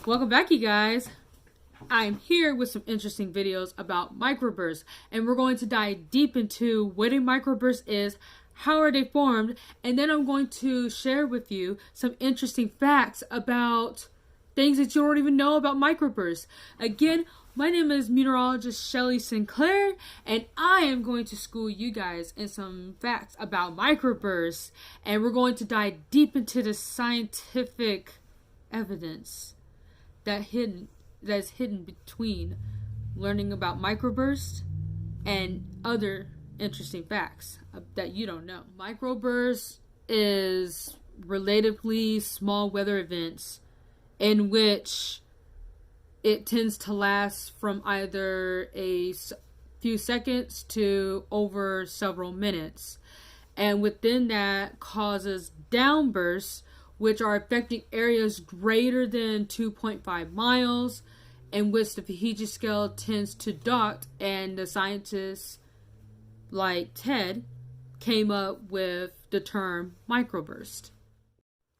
Welcome back, you guys. I'm here with some interesting videos about microbursts, and we're going to dive deep into what a microburst is, how are they formed, and then I'm going to share with you some interesting facts about things that you don't even know about microbursts. Again, my name is meteorologist Shelly Sinclair, and I am going to school you guys in some facts about microbursts, and we're going to dive deep into the scientific evidence that's hidden between learning about microbursts and other interesting facts that you don't know. Microbursts is relatively small weather events in which it tends to last from either a few seconds to over several minutes, and within that causes downbursts, which are affecting areas greater than 2.5 miles, in which the Fahrenheit scale tends to dot, and the scientists like Ted came up with the term microburst.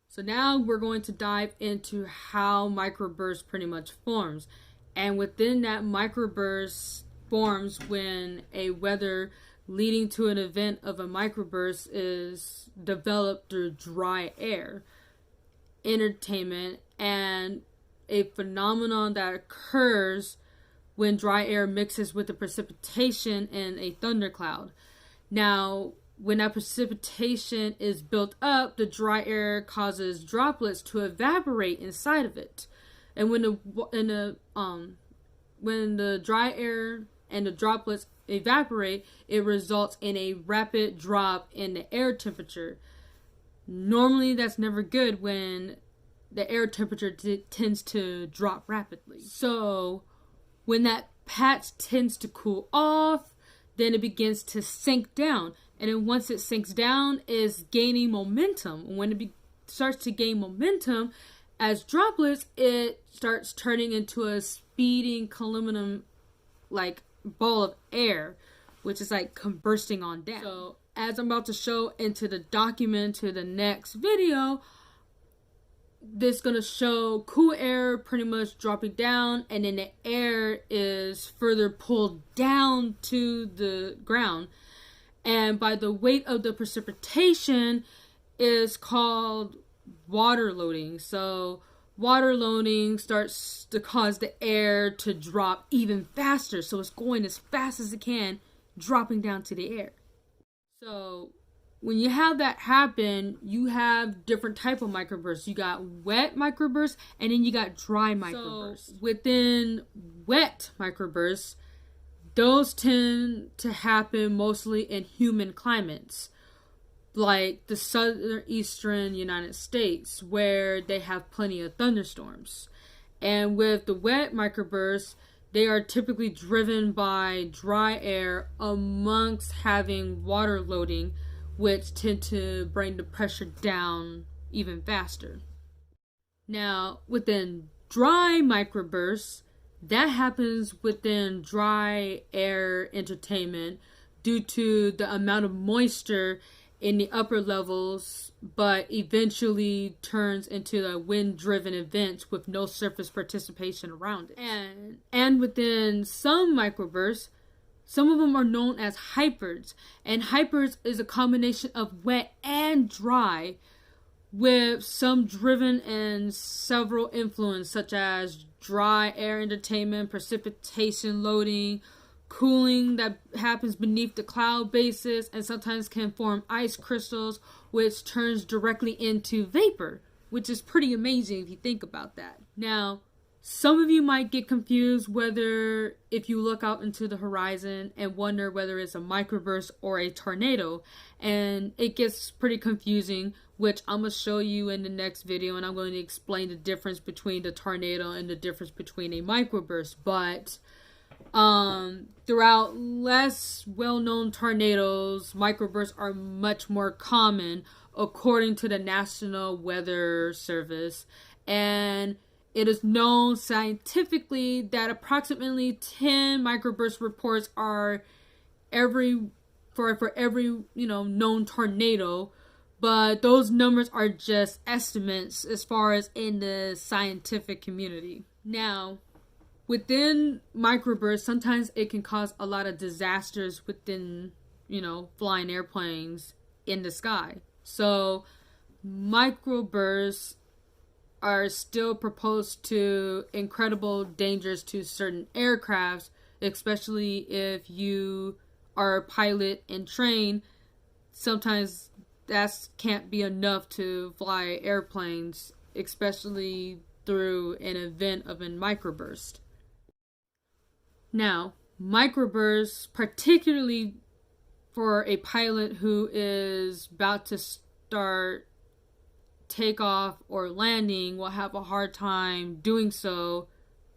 So now we're going to dive into how microburst pretty much forms. And within that, microburst forms when a weather leading to an event of a microburst is developed through dry air, entertainment, and a phenomenon that occurs when dry air mixes with the precipitation in a thundercloud. Now, when that precipitation is built up, the dry air causes droplets to evaporate inside of it. And when the dry air and the droplets evaporate, it results in a rapid drop in the air temperature. Normally, that's never good when the air temperature tends to drop rapidly. So, when that patch tends to cool off, then it begins to sink down. And then once it sinks down, it's gaining momentum. When it starts to gain momentum as droplets, it starts turning into a speeding column like ball of air, which is like bursting on down. So, as I'm about to show into the document to the next video, this is going to show cool air pretty much dropping down, and then the air is further pulled down to the ground. And by the weight of the precipitation is called water loading. So water loading starts to cause the air to drop even faster. So it's going as fast as it can, dropping down to the air. So when you have that happen, you have different type of microbursts. You got wet microbursts, and then you got dry microbursts. So within wet microbursts, those tend to happen mostly in humid climates, like the southeastern United States, where they have plenty of thunderstorms. And with the wet microbursts, they are typically driven by dry air amongst having water loading, which tend to bring the pressure down even faster. Now, within dry microbursts, that happens within dry air entertainment due to the amount of moisture in the upper levels, but eventually turns into a wind-driven event with no surface participation around it. And within some microbursts, some of them are known as hyperds, and hyperds is a combination of wet and dry, with some driven and several influence, such as dry air entertainment, precipitation loading, cooling that happens beneath the cloud bases, and sometimes can form ice crystals, which turns directly into vapor, which is pretty amazing if you think about that. Now, some of you might get confused whether if you look out into the horizon and wonder whether it's a microburst or a tornado, and it gets pretty confusing, which I'm going to show you in the next video, and I'm going to explain the difference between the tornado and the difference between a microburst. But throughout less well-known tornadoes, microbursts are much more common according to the National Weather Service, and it is known scientifically that approximately 10 microburst reports are for every known tornado, but those numbers are just estimates as far as in the scientific community. Now, within microbursts, sometimes it can cause a lot of disasters within, flying airplanes in the sky. So, microbursts are still proposed to incredible dangers to certain aircrafts, especially if you are a pilot and trained. Sometimes that can't be enough to fly airplanes, especially through an event of a microburst. Now, microbursts, particularly for a pilot who is about to start takeoff or landing, will have a hard time doing so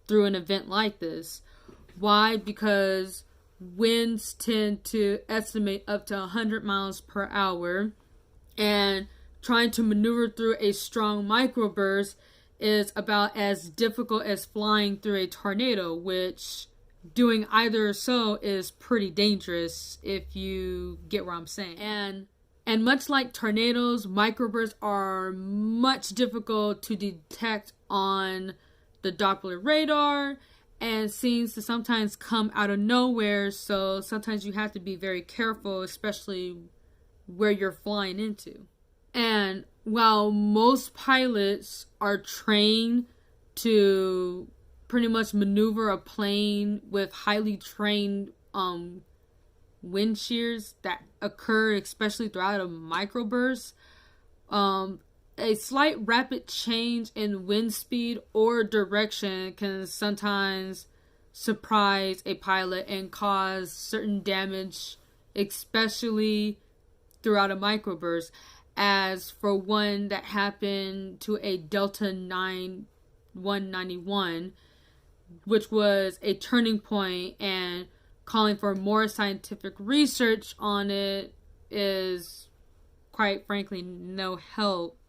through an event like this. Why? Because winds tend to estimate up to 100 miles per hour, and trying to maneuver through a strong microburst is about as difficult as flying through a tornado, which doing either so is pretty dangerous, if you get what I'm saying. And much like tornadoes, microbursts are much difficult to detect on the Doppler radar and seems to sometimes come out of nowhere. So sometimes you have to be very careful, especially where you're flying into. And while most pilots are trained to pretty much maneuver a plane with highly trained wind shears that occur especially throughout a microburst, a slight rapid change in wind speed or direction can sometimes surprise a pilot and cause certain damage, especially throughout a microburst, as for one that happened to a Delta 9191, which was a turning point, and calling for more scientific research on it is, quite frankly, no help.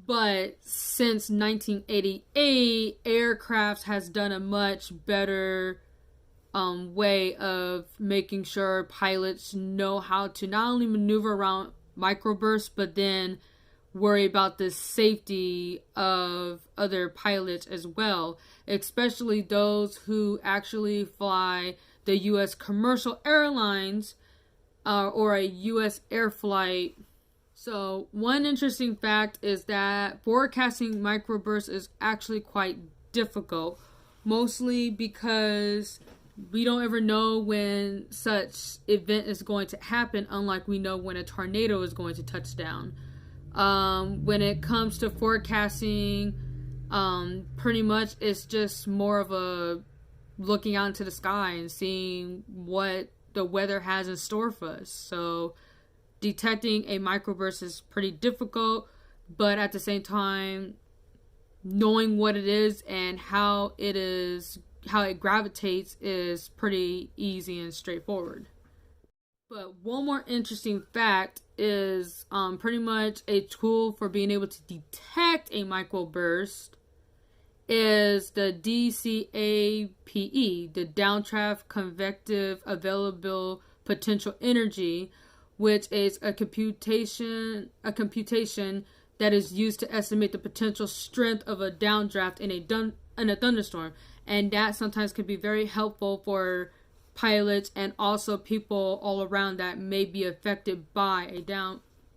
But since 1988, aircraft has done a much better way of making sure pilots know how to not only maneuver around microbursts, but then worry about the safety of other pilots as well, especially those who actually fly the U.S. commercial airlines or a U.S. air flight. So one interesting fact is that forecasting microbursts is actually quite difficult, mostly because we don't ever know when such event is going to happen, unlike we know when a tornado is going to touch down. When it comes to forecasting, pretty much it's just more of a looking out into the sky and seeing what the weather has in store for us. So detecting a microburst is pretty difficult, but at the same time, knowing what it is and how it gravitates is pretty easy and straightforward. But one more interesting fact is pretty much a tool for being able to detect a microburst is the DCAPE, the downdraft convective available potential energy, which is a computation that is used to estimate the potential strength of a downdraft in a thunderstorm, and that sometimes can be very helpful for pilots and also people all around that may be affected by a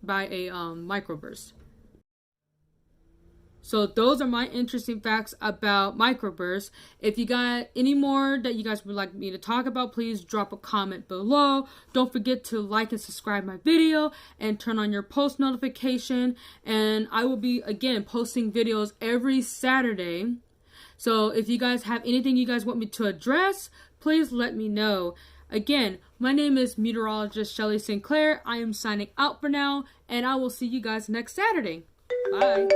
microburst. So those are my interesting facts about microbursts. If you got any more that you guys would like me to talk about, please drop a comment below. Don't forget to like and subscribe my video and turn on your post notification. And I will be, again, posting videos every Saturday. So if you guys have anything you guys want me to address, please let me know. Again, my name is meteorologist Shelly Sinclair. I am signing out for now, and I will see you guys next Saturday. Bye.